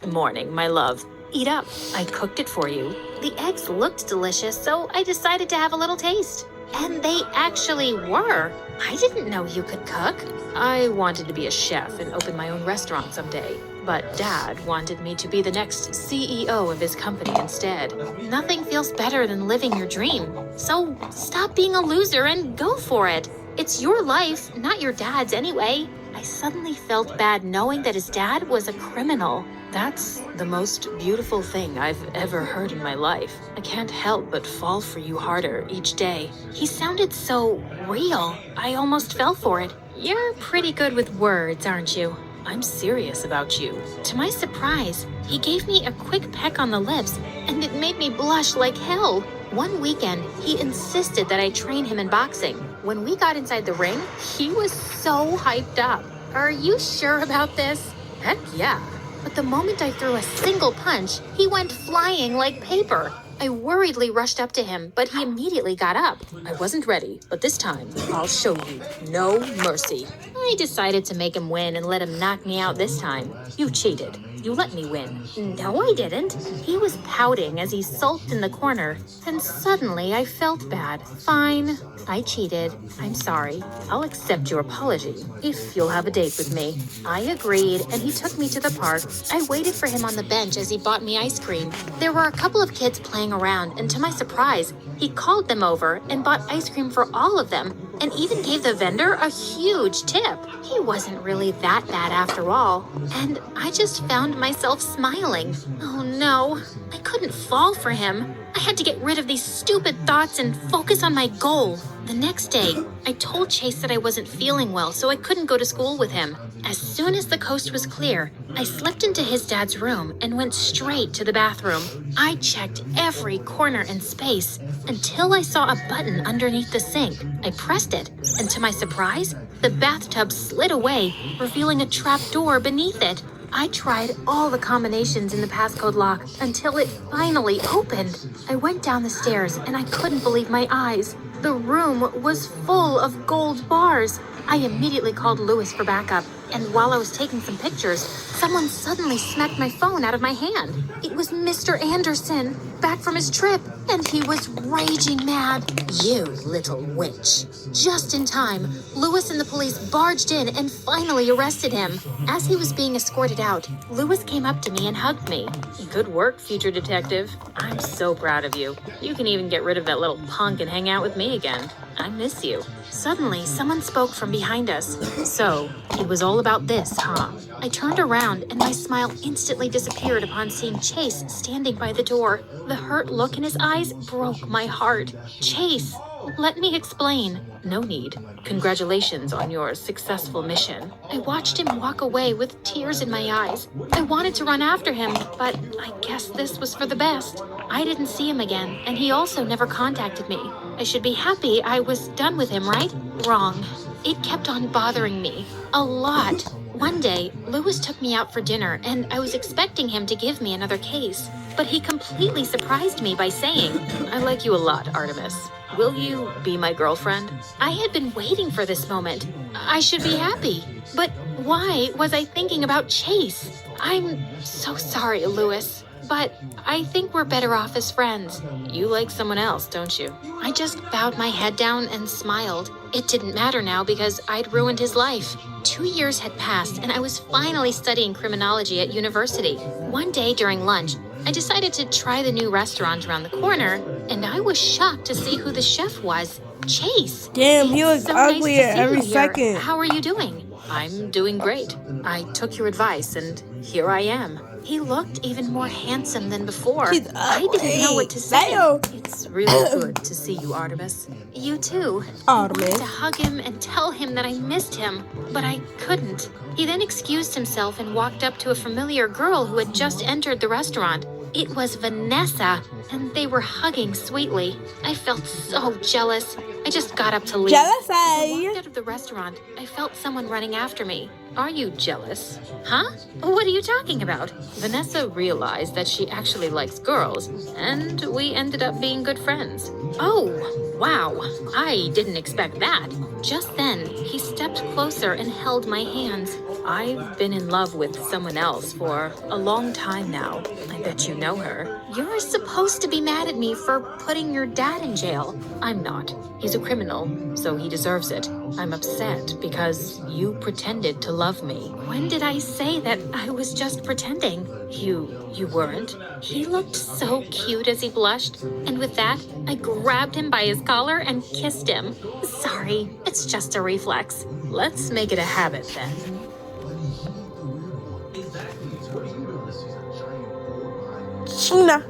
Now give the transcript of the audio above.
Morning, my love. Eat up. I cooked it for you. The eggs looked delicious, so I decided to have a little taste. And they actually were. I didn't know you could cook. I wanted to be a chef and open my own restaurant someday. But Dad wanted me to be the next CEO of his company instead. Nothing feels better than living your dream. So stop being a loser and go for it. It's your life, not your dad's anyway. I suddenly felt bad knowing that his dad was a criminal. That's the most beautiful thing I've ever heard in my life. I can't help but fall for you harder each day. He sounded so real. I almost fell for it. You're pretty good with words, aren't you? I'm serious about you. To my surprise, he gave me a quick peck on the lips, and it made me blush like hell. One weekend, he insisted that I train him in boxing. When we got inside the ring, he was so hyped up. Are you sure about this? Heck yeah. But the moment I threw a single punch, he went flying like paper. I worriedly rushed up to him, but he immediately got up. I wasn't ready, but this time, I'll show you no mercy. I decided to make him win and let him knock me out this time. You cheated. You let me win. No, I didn't. He was pouting as he sulked in the corner, and suddenly I felt bad. Fine, I cheated. I'm sorry. I'll accept your apology if you'll have a date with me. I agreed, and he took me to the park. I waited for him on the bench as he bought me ice cream. There were a couple of kids playing around, and to my surprise, he called them over and bought ice cream for all of them, and even gave the vendor a huge tip. He wasn't really that bad after all, and I just found myself smiling. Oh no, I couldn't fall for him. I had to get rid of these stupid thoughts and focus on my goal. The next day, I told Chase that I wasn't feeling well, so I couldn't go to school with him. As soon as the coast was clear, I slipped into his dad's room and went straight to the bathroom. I checked every corner and space until I saw a button underneath the sink. I pressed it, and to my surprise, the bathtub slid away, revealing a trap door beneath it. I tried all the combinations in the passcode lock until it finally opened. I went down the stairs and I couldn't believe my eyes. The room was full of gold bars. I immediately called Lewis for backup, and while I was taking some pictures, someone suddenly smacked my phone out of my hand. It was Mr. Anderson, back from his trip, and he was raging mad. You little witch. Just in time, Lewis and the police barged in and finally arrested him. As he was being escorted out, Lewis came up to me and hugged me. Good work, future detective. I'm so proud of you. You can even get rid of that little punk and hang out with me again. I miss you. Suddenly, someone spoke from behind us. So, it was all about this, huh? I turned around and my smile instantly disappeared upon seeing Chase standing by the door. The hurt look in his eyes broke my heart. Chase, let me explain. No need. Congratulations on your successful mission. I watched him walk away with tears in my eyes. I wanted to run after him, but I guess this was for the best. I didn't see him again, and he also never contacted me. I should be happy I was done with him, right? Wrong. It kept on bothering me. A lot. One day, Lewis took me out for dinner, and I was expecting him to give me another case. But he completely surprised me by saying, I like you a lot, Artemis. Will you be my girlfriend? I had been waiting for this moment. I should be happy. But why was I thinking about Chase? I'm so sorry, Lewis. But I think we're better off as friends. You like someone else, don't you? I just bowed my head down and smiled. It didn't matter now because I'd ruined his life. 2 years had passed and I was finally studying criminology at university. One day during lunch, I decided to try the new restaurant around the corner, and I was shocked to see who the chef was. Chase! Damn, he looks So uglier nice to see every you here. second. How are you doing? I'm doing great. I took your advice, and here I am. He looked even more handsome than before. He's I didn't know what to say. Damn. It's really good to see you, Artemis. You too. I wanted Artemis. to hug him and tell him that I missed him, but I couldn't. He then excused himself and walked up to a familiar girl who had just entered the restaurant. It was Vanessa, and they were hugging sweetly. I felt so jealous. I just got up to leave. Jealous, As I eh? walked out of the restaurant, I felt someone running after me. Are you jealous? Huh? What are you talking about? Vanessa realized that she actually likes girls, and we ended up being good friends. Oh, wow. I didn't expect that. Just then, he stepped closer and held my hands. I've been in love with someone else for a long time now. I bet you know her. You're supposed to be mad at me for putting your dad in jail. I'm not. He's a criminal, so he deserves it. I'm upset because you pretended to love me. When did I say that I was just pretending? You weren't. He looked so cute as he blushed, and with that, I grabbed him by his collar and kissed him. Sorry, it's just a reflex. Let's make it a habit then. Nah.